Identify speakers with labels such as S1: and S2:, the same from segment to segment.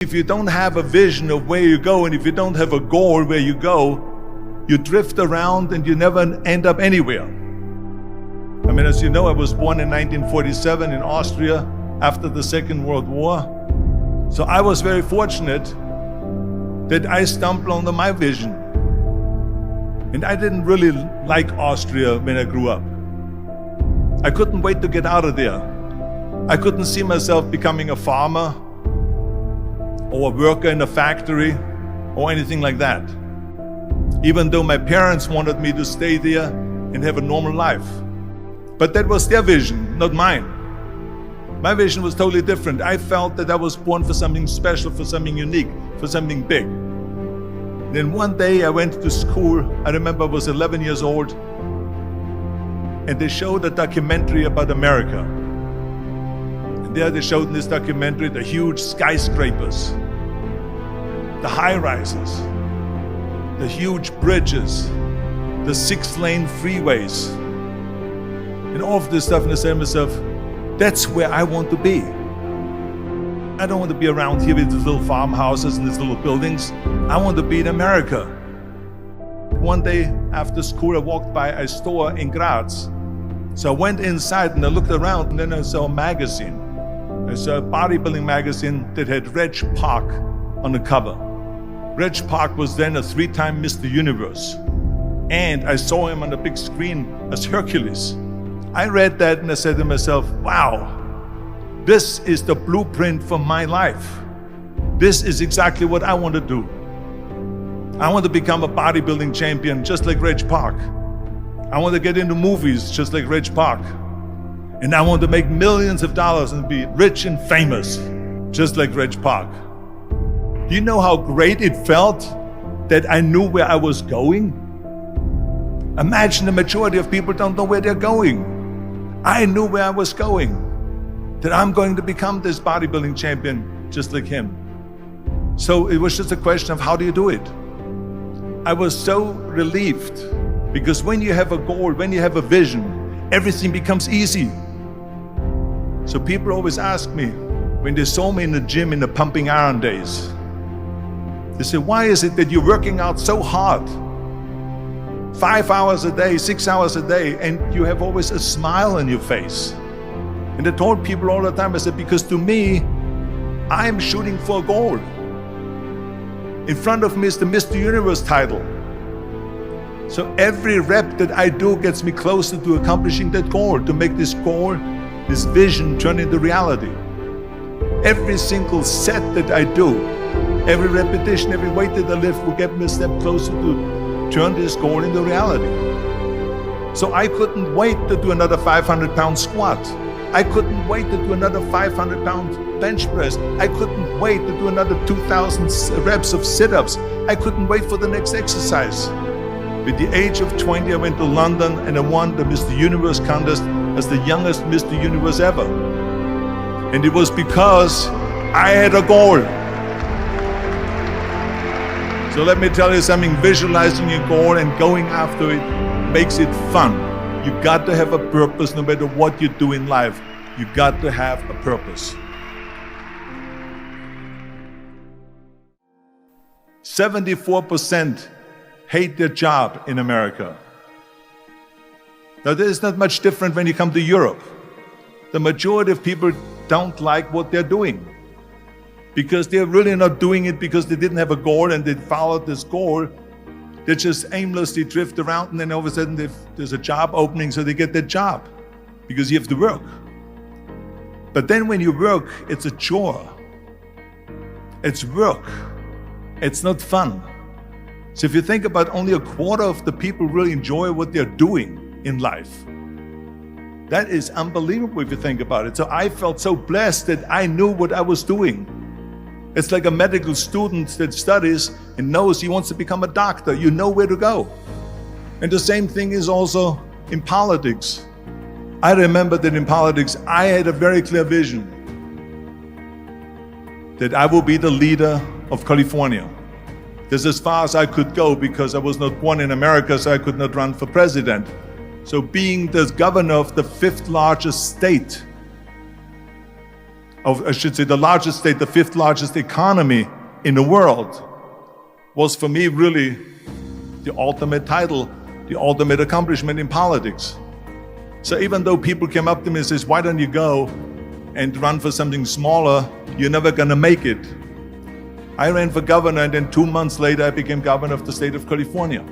S1: If you don't have a vision of where you go, and if you don't have a goal where you go, you drift around and you never end up anywhere. I mean, as you know, I was born in 1947 in Austria after the Second World War. So I was very fortunate that I stumbled onto my vision. And I didn't really like Austria when I grew up. I couldn't wait to get out of there. I couldn't see myself becoming a farmer or a worker in a factory or anything like that. Even though my parents wanted me to stay there and have a normal life. But that was their vision, not mine. My vision was totally different. I felt that I was born for something special, for something unique, for something big. Then one day I went to school. I remember I was 11 years old, and they showed a documentary about America. And there they showed in this documentary the huge skyscrapers, the high-rises, the huge bridges, the 6-lane freeways, and all of this stuff. And I said to myself, that's where I want to be. I don't want to be around here with these little farmhouses and these little buildings. I want to be in America. One day after school, I walked by a store in Graz. So I went inside and I looked around, and then I saw a magazine. I saw a bodybuilding magazine that had Reg Park on the cover. Reg Park was then a 3-time Mr. Universe. And I saw him on the big screen as Hercules. I read that and I said to myself, wow, this is the blueprint for my life. This is exactly what I want to do. I want to become a bodybuilding champion just like Reg Park. I want to get into movies just like Reg Park. And I want to make millions of dollars and be rich and famous just like Reg Park. Do you know how great it felt that I knew where I was going? Imagine the majority of people don't know where they're going. I knew where I was going, that I'm going to become this bodybuilding champion just like him. So it was just a question of how do you do it? I was so relieved, because when you have a goal, when you have a vision, everything becomes easy. So people always ask me, when they saw me in the gym in the pumping iron days, they say, why is it that you're working out so hard? 5 hours a day, 6 hours a day, and you have always a smile on your face. And I told people all the time, I said, because to me, I'm shooting for a goal. In front of me is the Mr. Universe title. So every rep that I do gets me closer to accomplishing that goal, to make this goal, this vision turn into reality. Every single set that I do, every repetition, every weight that I lift will get me a step closer to turn this goal into reality. So I couldn't wait to do another 500-pound squat. I couldn't wait to do another 500-pound bench press. I couldn't wait to do another 2,000 reps of sit-ups. I couldn't wait for the next exercise. With the age of 20, I went to London and I won the Mr. Universe contest as the youngest Mr. Universe ever. And it was because I had a goal. So let me tell you something, visualizing your goal and going after it makes it fun. You got to have a purpose no matter what you do in life. You got to have a purpose. 74% hate their job in America. Now this is not much different when you come to Europe. The majority of people don't like what they're doing, because they're really not doing it because they didn't have a goal and they followed this goal. They just aimlessly drift around, and then all of a sudden there's a job opening, so they get that job because you have to work. But then when you work, it's a chore. It's work. It's not fun. So if you think about, only a quarter of the people really enjoy what they're doing in life. That is unbelievable if you think about it. So I felt so blessed that I knew what I was doing. It's like a medical student that studies and knows he wants to become a doctor. You know where to go. And the same thing is also in politics. I remember that in politics, I had a very clear vision that I will be the leader of California. That's as far as I could go, because I was not born in America, so I could not run for president. So being the governor of the 5th largest state I should say the largest state, the fifth largest economy in the world, was for me really the ultimate title, the ultimate accomplishment in politics. So even though people came up to me and says, why don't you go and run for something smaller, you're never gonna make it. I ran for governor, and then 2 months later I became governor of the state of California.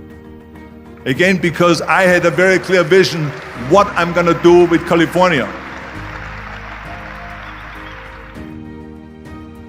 S1: Again, because I had a very clear vision what I'm gonna do with California.